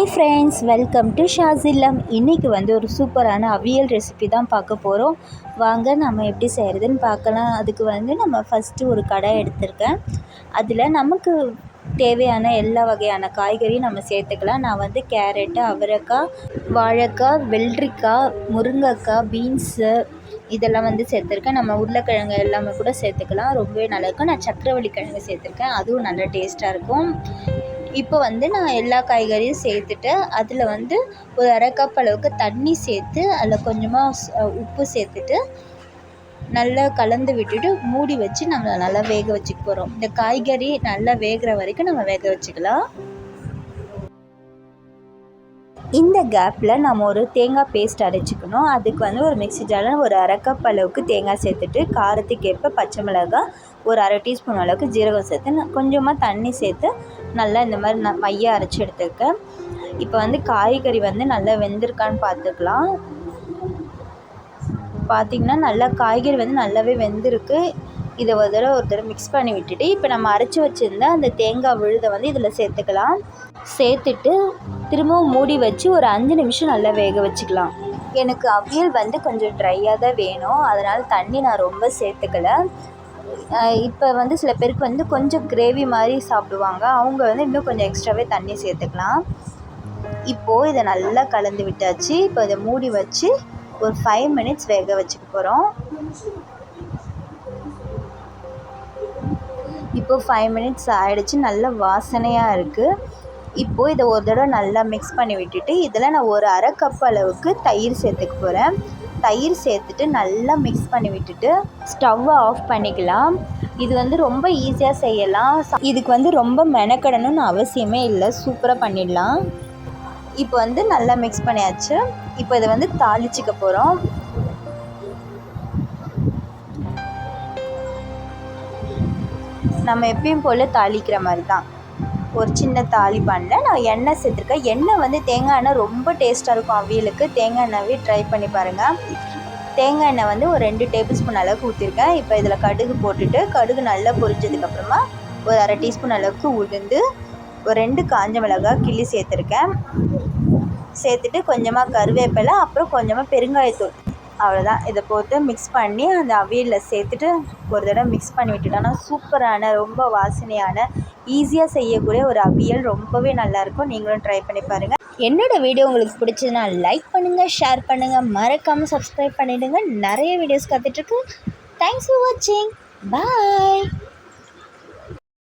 Hi friends, welcome to ஷாஸ் இல்லம். இன்றைக்கி ஒரு சூப்பரான அவியல் ரெசிபி தான் பார்க்க போகிறோம். வாங்க நம்ம எப்படி செய்கிறதுன்னு பார்க்கலாம். அதுக்கு நம்ம ஃபஸ்ட்டு ஒரு கடாய் எடுத்திருக்கேன். அதில் நமக்கு தேவையான எல்லா வகையான காய்கறியும் நம்ம சேர்த்துக்கலாம். நான் கேரட்டு, அவரைக்காய், வாழைக்காய், வெள்ளரிக்காய், முருங்கைக்காய், பீன்ஸு இதெல்லாம் சேர்த்துருக்கேன். நம்ம உருளைக்கிழங்கு எல்லாமே கூட சேர்த்துக்கலாம், ரொம்பவே நல்லாயிருக்கும். நான் சக்கரவள்ளி கிழங்கு சேர்த்துருக்கேன், அதுவும் நல்ல டேஸ்ட்டாக இருக்கும். இப்போ நான் எல்லா காய்கறியும் சேர்த்துட்டு அதில் ஒரு அரை கப் அளவுக்கு தண்ணி சேர்த்து அதில் கொஞ்சமாக உப்பு சேர்த்துட்டு நல்லா கலந்து விட்டுட்டு மூடி வச்சு நம்ம நல்லா வேக வச்சுக்க போகிறோம். இந்த காய்கறி நல்லா வேகிற வரைக்கும் நம்ம வேக வச்சுக்கலாம். இந்த கேப்பில் நம்ம ஒரு தேங்காய் பேஸ்ட் அரைச்சிக்கணும். அதுக்கு ஒரு மிக்ஸி ஜாரில் ஒரு அரை கப் அளவுக்கு தேங்காய் சேர்த்துட்டு காரத்துக்கு ஏற்ப பச்சை மிளகாய், ஒரு அரை டீஸ்பூன் அளவுக்கு ஜீரகம் சேர்த்து கொஞ்சமாக தண்ணி சேர்த்து நல்லா இந்த மாதிரி மைய அரைச்சி எடுத்துருக்கேன். இப்போ காய்கறி நல்லா வெந்திருக்கான்னு பார்த்துக்கலாம். பார்த்திங்கன்னா நல்லா காய்கறி நல்லாவே வெந்திருக்கு. இதை ஒரு தடவை மிக்ஸ் பண்ணி விட்டுட்டு இப்போ நம்ம அரைச்சி வச்சுருந்த அந்த தேங்காய் விழுதை இதில் சேர்த்துக்கலாம். சேர்த்துட்டு திரும்பவும் மூடி வச்சு ஒரு 5 நிமிஷம் நல்லா வேக வச்சுக்கலாம். எனக்கு அவியல் கொஞ்சம் ட்ரையாக தான் வேணும், அதனால் தண்ணி நான் ரொம்ப சேர்த்துக்கலை. இப்போ சில பேருக்கு கொஞ்சம் கிரேவி மாதிரி சாப்பிடுவாங்க, அவங்க இன்னும் கொஞ்சம் எக்ஸ்ட்ராவே தண்ணி சேர்த்துக்கலாம். இப்போது இதை நல்லா கலந்து விட்டாச்சு. இப்போ இதை மூடி வச்சு ஒரு 5 மினிட்ஸ் வேக வச்சுக்க போகிறோம். இப்போது 5 மினிட்ஸ் ஆகிடுச்சு, நல்ல வாசனையாக இருக்குது. இப்போது இதை ஒரு தடவை நல்லா மிக்ஸ் பண்ணி விட்டுட்டு இதில் நான் ஒரு அரை கப் அளவுக்கு தயிர் சேர்த்துக்க போகிறேன். தயிர் சேர்த்துட்டு நல்லா மிக்ஸ் பண்ணி விட்டுட்டு ஸ்டவ்வை ஆஃப் பண்ணிக்கலாம். இது ரொம்ப ஈஸியாக செய்யலாம். இதுக்கு ரொம்ப மெனக்கடணும்னு அவசியமே இல்லை, சூப்பராக பண்ணிடலாம். இப்போ நல்லா மிக்ஸ் பண்ணியாச்சு. இப்போ இதை தாளிச்சிக்க போகிறோம். நம்ம எப்பயும் போல் தாளிக்கிற மாதிரி தான் ஒரு சின்ன தாளி பண்ணேன். நான் எண்ணெய் சேர்த்துருக்கேன். எண்ணெய் தேங்காய் எண்ணெய் ரொம்ப டேஸ்ட்டாக இருக்கும் அவியலுக்கு. தேங்காய் எண்ணெயே ட்ரை பண்ணி பாருங்கள். தேங்காய் எண்ணெய் ஒரு 2 டேபிள் ஸ்பூன் அளவுக்கு ஊற்றிருக்கேன். இப்போ இதில் கடுகு போட்டுட்டு கடுகு நல்லா பொரிஞ்சதுக்கப்புறமா ஒரு அரை டீஸ்பூன் அளவுக்கு உளுந்து, ஒரு 2 காஞ்ச மிளகாய் கிள்ளி சேர்த்துருக்கேன். சேர்த்துட்டு கொஞ்சமாக கருவேப்பிலை, அப்புறம் கொஞ்சமாக பெருங்காயத்தூள், அவ்வளோதான். இதை போட்டு மிக்ஸ் பண்ணி அந்த அவியலில் சேர்த்துட்டு ஒரு தடவை மிக்ஸ் பண்ணி விட்டுட்டோன்னா சூப்பரான, ரொம்ப வாசனையான, ஈஸியாக செய்யக்கூடிய ஒரு அவியல் ரொம்பவே நல்லாயிருக்கும். நீங்களும் ட்ரை பண்ணி பாருங்கள். என்னோடய வீடியோ உங்களுக்கு பிடிச்சதுன்னா லைக் பண்ணுங்கள், ஷேர் பண்ணுங்கள், மறக்காமல் சப்ஸ்கிரைப் பண்ணிவிடுங்க. நிறைய வீடியோஸ் காத்துட்ருக்கு. தேங்க்ஸ் ஃபார் வாட்சிங். பாய்.